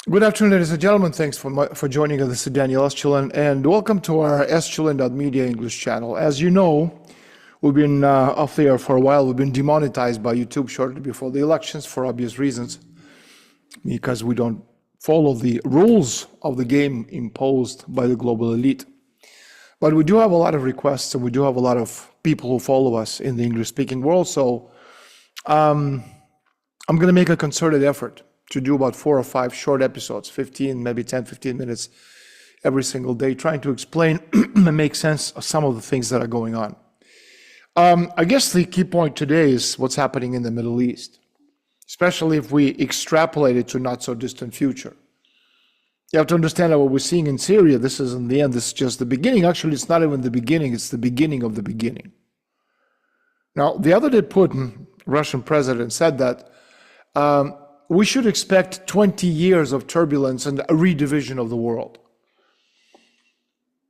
Good afternoon, ladies and gentlemen. Thanks for joining us. This is Daniel Estulin, and welcome to our Estulin.media English channel. As you know, we've been off there for a while. We've been demonetized by YouTube shortly before the elections for obvious reasons, because we don't follow the rules of the game imposed by the global elite. But we do have a lot of requests, and we do have a lot of people who follow us in the English-speaking world. So I'm going to make a concerted effort to do about 4 or 5 short episodes, 15, maybe 10, 15 minutes every single day, trying to explain and make sense of some of the things that are going on. I guess the key point today is what's happening in the Middle East, especially if we extrapolate it to not so distant future. You have to understand that what we're seeing in Syria, this is in the end, this is just the beginning. Actually, it's not even the beginning, it's the beginning of the beginning. Now, the other day, Putin, Russian president, said that we should expect 20 years of turbulence and a redivision of the world.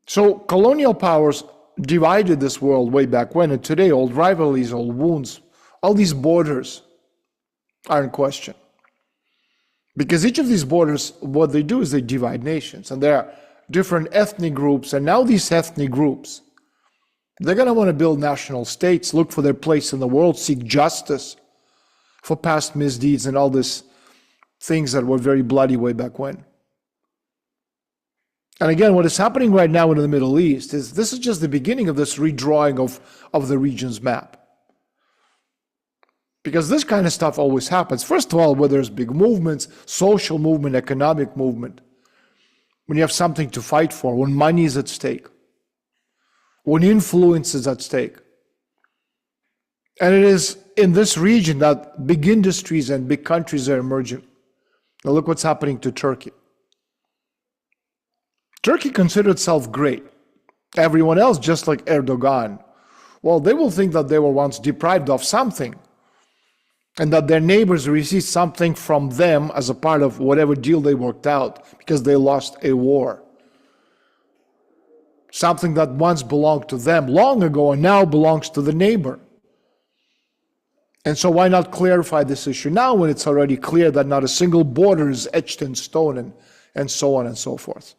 So colonial powers divided this world way back when, and today old rivalries, old wounds, all these borders are in question. Because each of these borders, what they do is they divide nations, and there are different ethnic groups, and now these ethnic groups, they're going to want to build national states, look for their place in the world, seek justice for past misdeeds and all these things that were very bloody way back when. And again, what is happening right now in the Middle East is this is just the beginning of this redrawing of the region's map. Because this kind of stuff always happens. First of all, where there's big movements, social movement, economic movement, when you have something to fight for, when money is at stake, when influence is at stake. And it is in this region that big industries and big countries are emerging. Now look what's happening to Turkey. Turkey considered itself great. Everyone else, just like Erdogan, well, they will think that they were once deprived of something and that their neighbors received something from them as a part of whatever deal they worked out because they lost a war. Something that once belonged to them long ago and now belongs to the neighbor. And so why not clarify this issue now when it's already clear that not a single border is etched in stone and so on and so forth.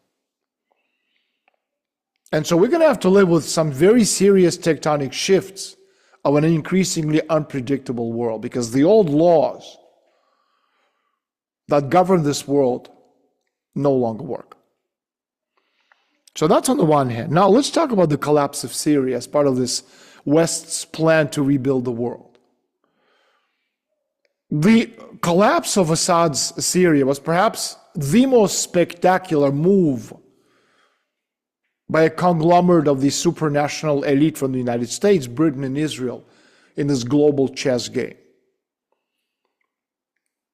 And so we're going to have to live with some very serious tectonic shifts of an increasingly unpredictable world, because the old laws that govern this world no longer work. So that's on the one hand. Now let's talk about the collapse of Syria as part of this West's plan to rebuild the world. The collapse of Assad's Syria was perhaps the most spectacular move by a conglomerate of the supranational elite from the United States, Britain, and Israel in this global chess game.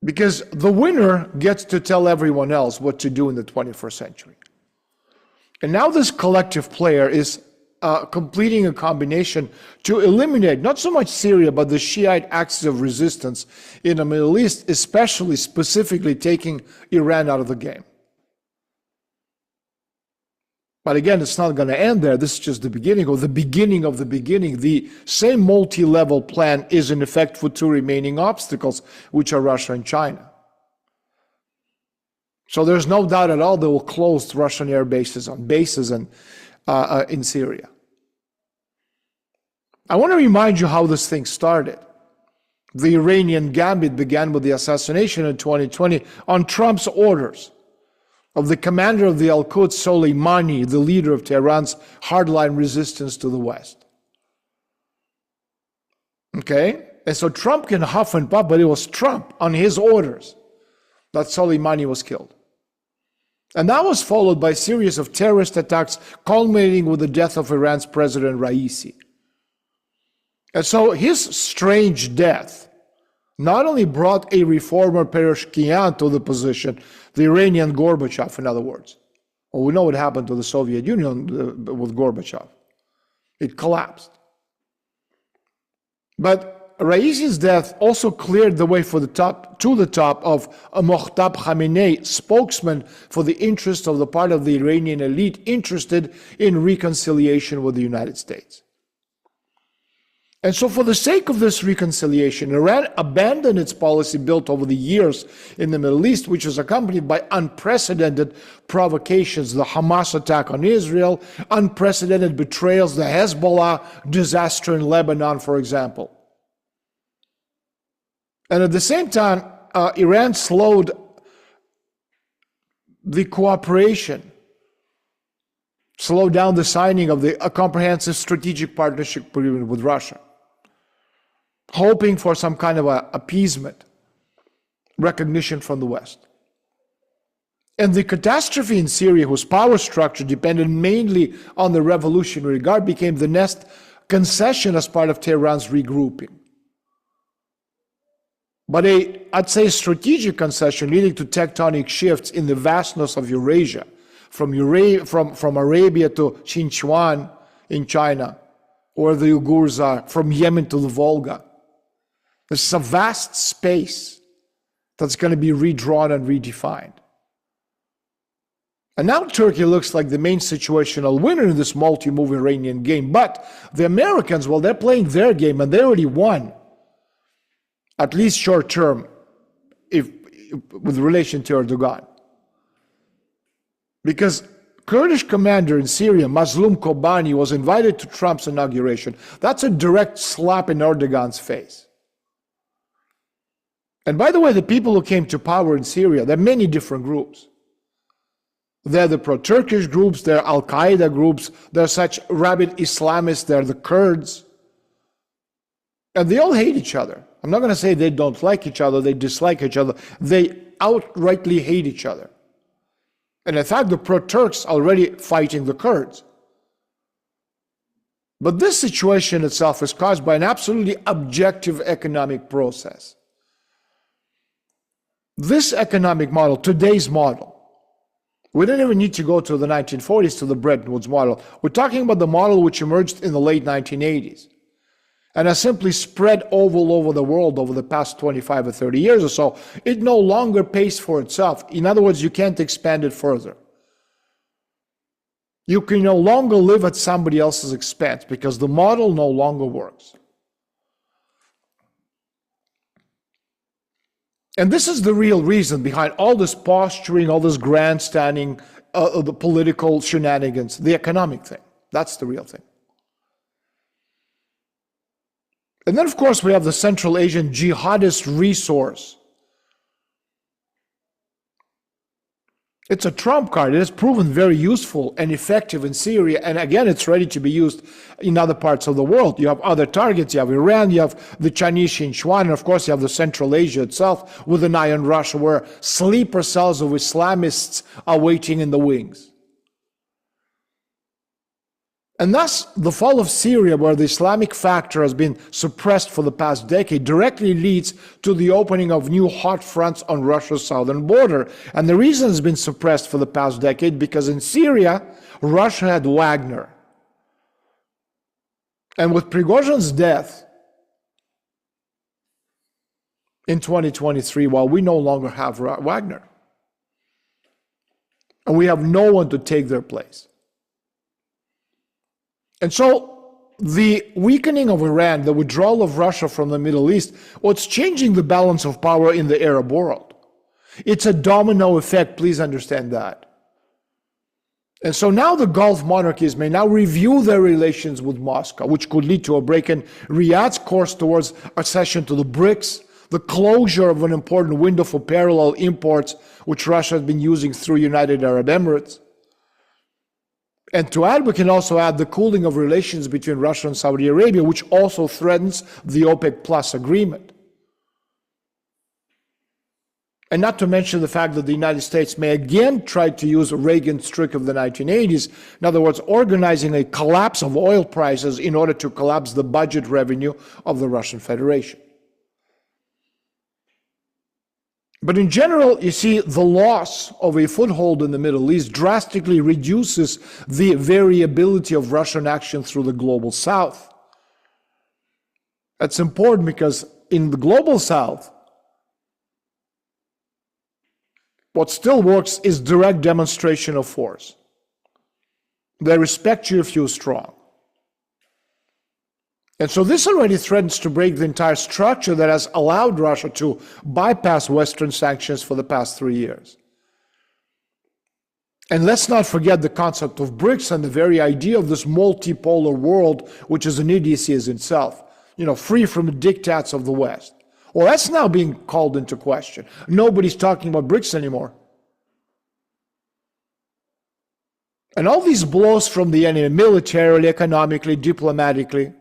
Because the winner gets to tell everyone else what to do in the 21st century. And now this collective player is completing a combination to eliminate not so much Syria, but the Shiite axis of resistance in the Middle East, especially specifically taking Iran out of the game. But again, it's not going to end there. This is just the beginning of the beginning of the beginning. The same multi-level plan is in effect for 2 remaining obstacles, which are Russia and China. So there's no doubt at all they will close Russian air bases and in Syria. I want to remind you how this thing started. The Iranian gambit began with the assassination in 2020 on Trump's orders of the commander of the Al-Quds, Soleimani, the leader of Tehran's hardline resistance to the West. Okay? And so Trump can huff and puff, but it was Trump on his orders that Soleimani was killed. And that was followed by a series of terrorist attacks, culminating with the death of Iran's President Raisi. And so his strange death not only brought a reformer Pereshian to the position, the Iranian Gorbachev, in other words. Well, we know what happened to the Soviet Union with Gorbachev. It collapsed. But Raisi's death also cleared the way to the top of Mohtab Khamenei, spokesman for the interest of the part of the Iranian elite interested in reconciliation with the United States. And so for the sake of this reconciliation, Iran abandoned its policy built over the years in the Middle East, which was accompanied by unprecedented provocations, the Hamas attack on Israel, unprecedented betrayals, the Hezbollah disaster in Lebanon, for example. And at the same time, Iran slowed the cooperation, slowed down the signing of a comprehensive strategic partnership agreement with Russia, hoping for some kind of appeasement, recognition from the West. And the catastrophe in Syria, whose power structure depended mainly on the Revolutionary Guard, became the next concession as part of Tehran's regrouping. But I'd say, strategic concession leading to tectonic shifts in the vastness of Eurasia, from Arabia to Xinjiang in China, or the Uyghurs are, from Yemen to the Volga. This is a vast space that's going to be redrawn and redefined. And now Turkey looks like the main situational winner in this multi-move Iranian game. But the Americans, well, they're playing their game, and they already won, at least short term, with relation to Erdogan. Because Kurdish commander in Syria, Mazlum Kobani, was invited to Trump's inauguration. That's a direct slap in Erdogan's face. And by the way, the people who came to power in Syria, there are many different groups. They're the pro-Turkish groups, they're Al-Qaeda groups, they're such rabid Islamists, they're the Kurds. And they all hate each other. I'm not going to say they don't like each other, they dislike each other. They outrightly hate each other. And in fact, the pro-Turks are already fighting the Kurds. But this situation itself is caused by an absolutely objective economic process. This economic model, today's model, we don't even need to go to the 1940s to the Bretton Woods model. We're talking about the model which emerged in the late 1980s and has simply spread all over the world over the past 25 or 30 years or so. It no longer pays for itself. In other words, you can't expand it further. You can no longer live at somebody else's expense because the model no longer works. And this is the real reason behind all this posturing, all this grandstanding, the political shenanigans, the economic thing. That's the real thing. And then, of course, we have the Central Asian jihadist resource. It's a trump card. It has proven very useful and effective in Syria. And again, it's ready to be used in other parts of the world. You have other targets. You have Iran, you have the Chinese Xinjiang, and of course, you have the Central Asia itself with an eye on Russia, where sleeper cells of Islamists are waiting in the wings. And thus, the fall of Syria, where the Islamic factor has been suppressed for the past decade, directly leads to the opening of new hot fronts on Russia's southern border. And the reason it's been suppressed for the past decade, because in Syria, Russia had Wagner. And with Prigozhin's death in 2023, well, we no longer have Wagner. And we have no one to take their place. And so the weakening of Iran, the withdrawal of Russia from the Middle East, what's changing the balance of power in the Arab world. It's a domino effect, please understand that. And so now the Gulf monarchies may now review their relations with Moscow, which could lead to a break in Riyadh's course towards accession to the BRICS, the closure of an important window for parallel imports, which Russia has been using through United Arab Emirates. And to add, we can also add the cooling of relations between Russia and Saudi Arabia, which also threatens the OPEC Plus agreement. And not to mention the fact that the United States may again try to use Reagan's trick of the 1980s, in other words, organizing a collapse of oil prices in order to collapse the budget revenue of the Russian Federation. But in general, you see, the loss of a foothold in the Middle East drastically reduces the variability of Russian action through the global South. That's important because in the global South, what still works is direct demonstration of force. They respect you if you're strong. And so this already threatens to break the entire structure that has allowed Russia to bypass Western sanctions for the past 3 years. And let's not forget the concept of BRICS and the very idea of this multipolar world, which is an idiocy as itself, free from the diktats of the West. Well, that's now being called into question. Nobody's talking about BRICS anymore. And all these blows from the enemy, militarily, economically, diplomatically,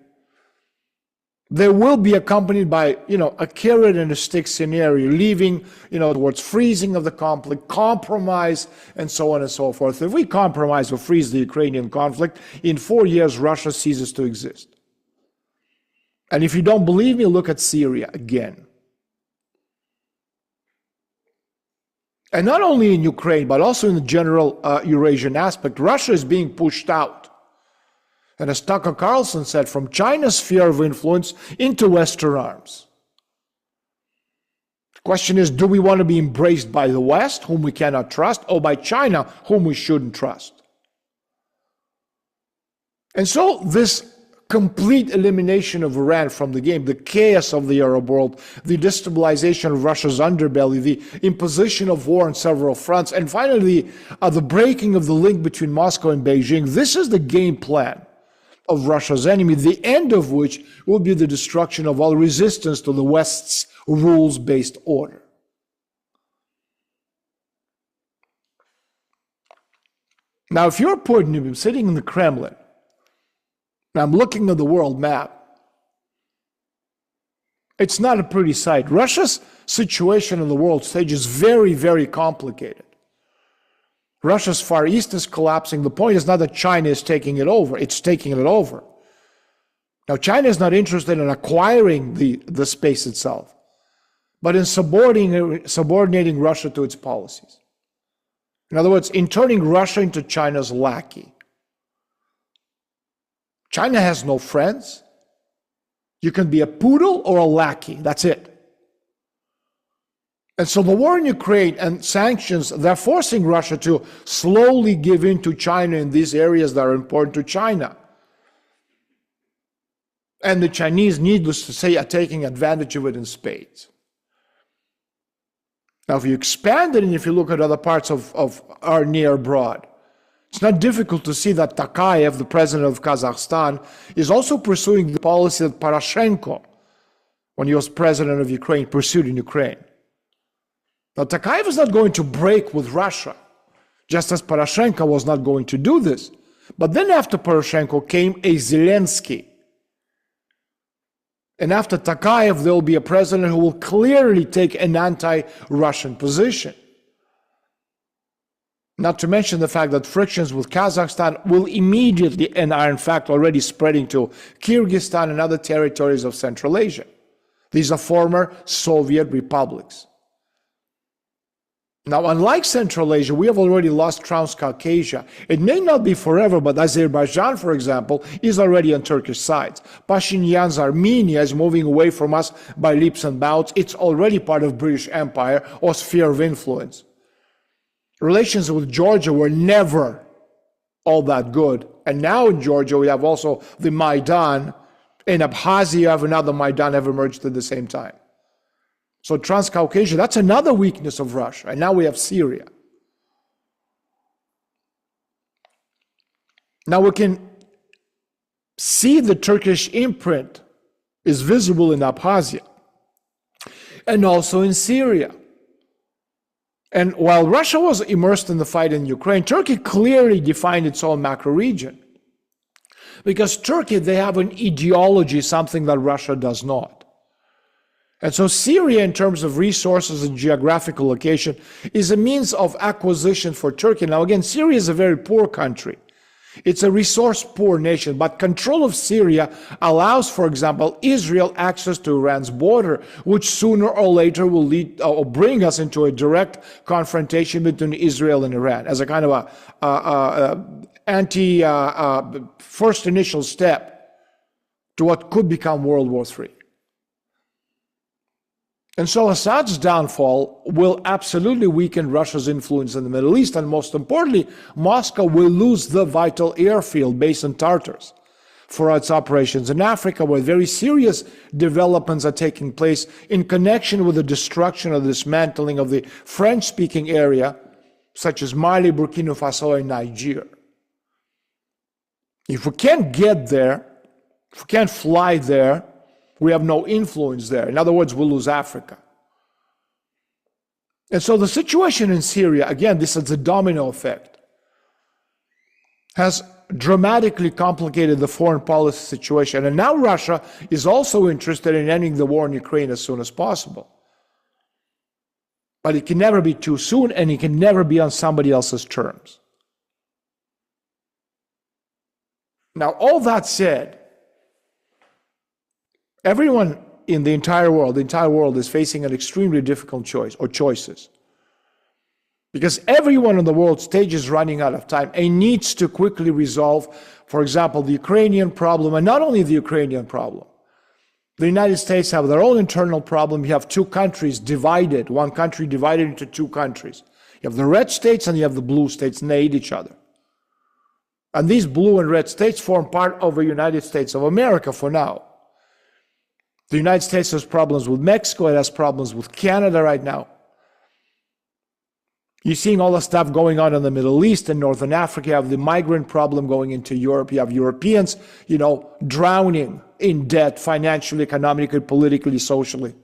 they will be accompanied by, a carrot and a stick scenario, leading, towards freezing of the conflict, compromise, and so on and so forth. If we compromise or freeze the Ukrainian conflict, in 4 years, Russia ceases to exist. And if you don't believe me, look at Syria again. And not only in Ukraine, but also in the general Eurasian aspect, Russia is being pushed out. And as Tucker Carlson said, from China's sphere of influence into Western arms. The question is, do we want to be embraced by the West, whom we cannot trust, or by China, whom we shouldn't trust? And so this complete elimination of Iran from the game, the chaos of the Arab world, the destabilization of Russia's underbelly, the imposition of war on several fronts, and finally the breaking of the link between Moscow and Beijing, this is the game plan of Russia's enemy, the end of which will be the destruction of all resistance to the West's rules-based order. Now, if you're Putin, sitting in the Kremlin, and I'm looking at the world map, it's not a pretty sight. Russia's situation on the world stage is very, very complicated. Russia's Far East is collapsing. The point is not that China is taking it over, it's taking it over. Now, China is not interested in acquiring the space itself, but in subordinating Russia to its policies. In other words, in turning Russia into China's lackey. China has no friends. You can be a poodle or a lackey, that's it. And so the war in Ukraine and sanctions, they're forcing Russia to slowly give in to China in these areas that are important to China. And the Chinese, needless to say, are taking advantage of it in spades. Now, if you expand it and if you look at other parts of our near abroad, it's not difficult to see that Tokayev, the president of Kazakhstan, is also pursuing the policy that Poroshenko, when he was president of Ukraine, pursued in Ukraine. Now, Tokayev is not going to break with Russia, just as Poroshenko was not going to do this. But then after Poroshenko came a Zelensky. And after Tokayev, there will be a president who will clearly take an anti-Russian position. Not to mention the fact that frictions with Kazakhstan will immediately, and are in fact already spreading to Kyrgyzstan and other territories of Central Asia. These are former Soviet republics. Now, unlike Central Asia, we have already lost Transcaucasia. It may not be forever, but Azerbaijan, for example, is already on Turkish sides. Pashinyan's Armenia is moving away from us by leaps and bounds. It's already part of British Empire or sphere of influence. Relations with Georgia were never all that good. And now in Georgia, we have also the Maidan. In Abkhazia, you have another Maidan have emerged at the same time. So Transcaucasia, that's another weakness of Russia. And now we have Syria. Now we can see the Turkish imprint is visible in Abkhazia and also in Syria. And while Russia was immersed in the fight in Ukraine, Turkey clearly defined its own macro region. Because Turkey, they have an ideology, something that Russia does not. And so Syria, in terms of resources and geographical location, is a means of acquisition for Turkey. Now, again, Syria is a very poor country. It's a resource-poor nation, but control of Syria allows, for example, Israel access to Iran's border, which sooner or later will lead or bring us into a direct confrontation between Israel and Iran as a kind of first initial step to what could become World War III. And so Assad's downfall will absolutely weaken Russia's influence in the Middle East, and most importantly, Moscow will lose the vital airfield base in Tartars. for its operations in Africa, where very serious developments are taking place in connection with the destruction or dismantling of the French-speaking area, such as Mali, Burkina Faso, and Niger. If we can't get there, if we can't fly there, we have no influence there. In other words, we'll lose Africa. And so the situation in Syria, again, this is a domino effect, has dramatically complicated the foreign policy situation. And now Russia is also interested in ending the war in Ukraine as soon as possible. But it can never be too soon, and it can never be on somebody else's terms. Now, all that said, everyone in the entire world is facing an extremely difficult choice or choices. Because everyone on the world stage is running out of time and needs to quickly resolve, for example, the Ukrainian problem, and not only the Ukrainian problem. The United States have their own internal problem. You have two countries divided, one country divided into two countries. You have the red states and you have the blue states, and they hate each other. And these blue and red states form part of the United States of America for now. The United States has problems with Mexico, it has problems with Canada right now. You're seeing all the stuff going on in the Middle East and Northern Africa. You have the migrant problem going into Europe. You have Europeans, drowning in debt financially, economically, politically, socially.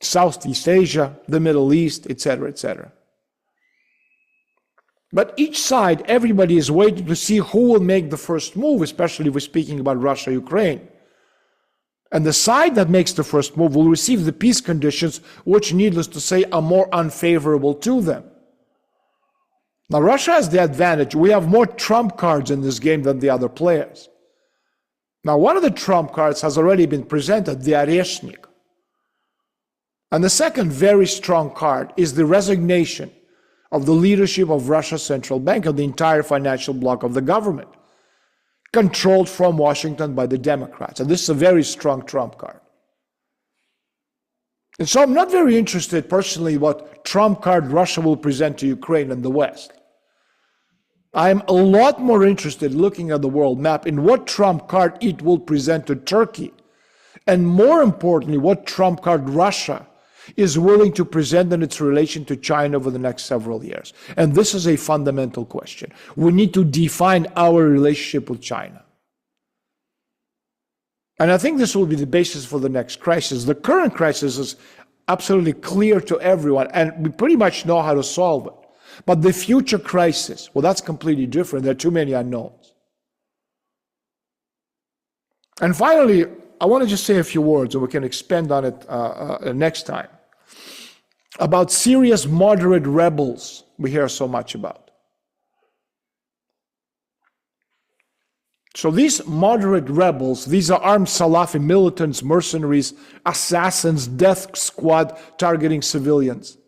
Southeast Asia, the Middle East, etc., etc. But each side, everybody is waiting to see who will make the first move, especially if we're speaking about Russia, Ukraine. And the side that makes the first move will receive the peace conditions, which, needless to say, are more unfavorable to them. Now, Russia has the advantage. We have more trump cards in this game than the other players. Now, one of the trump cards has already been presented, the Oreshnik. And the second very strong card is the resignation of the leadership of Russia's central bank and the entire financial bloc of the government, controlled from Washington by the Democrats. And this is a very strong trump card. And so I'm not very interested personally what trump card Russia will present to Ukraine and the West. I'm a lot more interested, looking at the world map, in what trump card it will present to Turkey. And more importantly, what trump card Russia is willing to present in its relation to China over the next several years. And this is a fundamental question. We need to define our relationship with China. And I think this will be the basis for the next crisis. The current crisis is absolutely clear to everyone, and we pretty much know how to solve it. But the future crisis, well, that's completely different. There are too many unknowns. And finally, I want to just say a few words, and we can expand on it next time, about Syria's moderate rebels we hear so much about. So these moderate rebels, these are armed Salafi militants, mercenaries, assassins, death squad targeting civilians.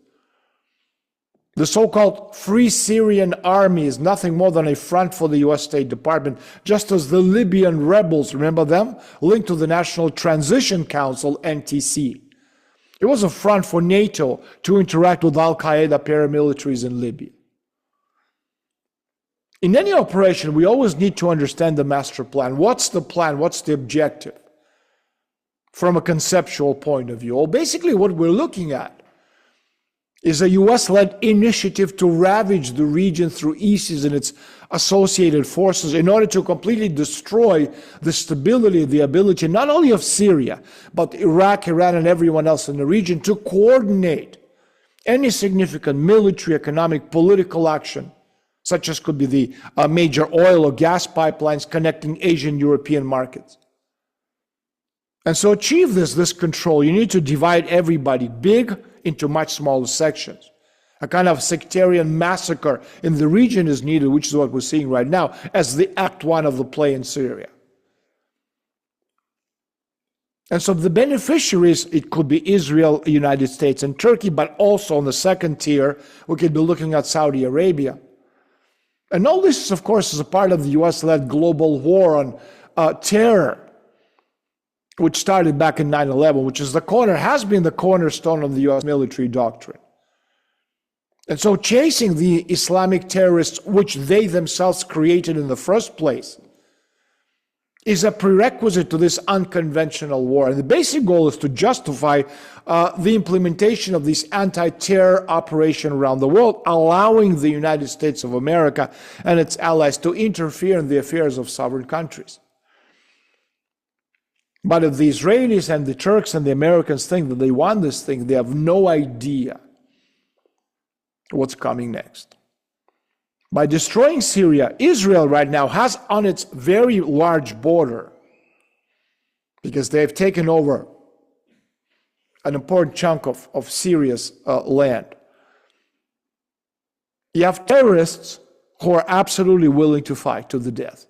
The so-called Free Syrian Army is nothing more than a front for the US State Department, just as the Libyan rebels, remember them, linked to the National Transition Council, NTC. It was a front for NATO to interact with Al-Qaeda paramilitaries in Libya. In any operation, we always need to understand the master plan. What's the plan? What's the objective? From a conceptual point of view. Well, basically what we're looking at is a US-led initiative to ravage the region through ISIS and its associated forces in order to completely destroy the stability, the ability, not only of Syria, but Iraq, Iran, and everyone else in the region to coordinate any significant military, economic, political action, such as could be the major oil or gas pipelines connecting Asian European markets. And so achieve this control, you need to divide everybody big into much smaller sections. A kind of sectarian massacre in the region is needed, which is what we're seeing right now as the Act One of the play in Syria. And so the beneficiaries, it could be Israel, United States, and Turkey, but also on the second tier, we could be looking at Saudi Arabia. And all this, of course, is a part of the US-led global war on terror, which started back in 9/11, which is has been the cornerstone of the US military doctrine. And so chasing the Islamic terrorists, which they themselves created in the first place, is a prerequisite to this unconventional war. And the basic goal is to justify the implementation of this anti-terror operation around the world, allowing the United States of America and its allies to interfere in the affairs of sovereign countries. But if the Israelis and the Turks and the Americans think that they won this thing, they have no idea what's coming next. By destroying Syria, Israel right now has on its very large border, because they've taken over an important chunk of Syria's land. You have terrorists who are absolutely willing to fight to the death.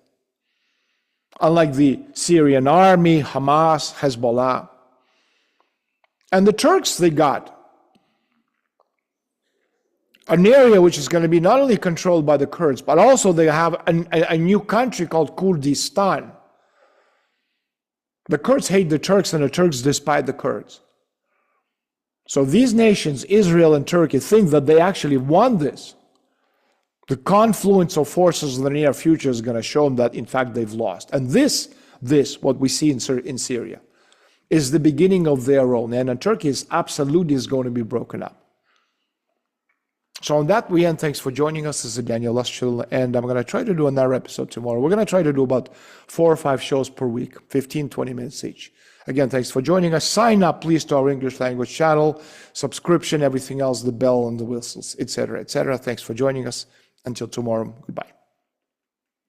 Unlike the Syrian army, Hamas, Hezbollah. And the Turks, they got an area which is going to be not only controlled by the Kurds, but also they have a new country called Kurdistan. The Kurds hate the Turks and the Turks despise the Kurds. So these nations, Israel and Turkey, think that they actually won this. The confluence of forces in the near future is going to show them that, in fact, they've lost. And this, what we see in Syria, is the beginning of their own. And Turkey is absolutely going to be broken up. So on that, we end. Thanks for joining us. This is Daniel Estulin, and I'm going to try to do another episode tomorrow. We're going to try to do about 4 or 5 shows per week, 15, 20 minutes each. Again, thanks for joining us. Sign up, please, to our English language channel, subscription, everything else, the bell and the whistles, etc., etc. Thanks for joining us. Until tomorrow, goodbye.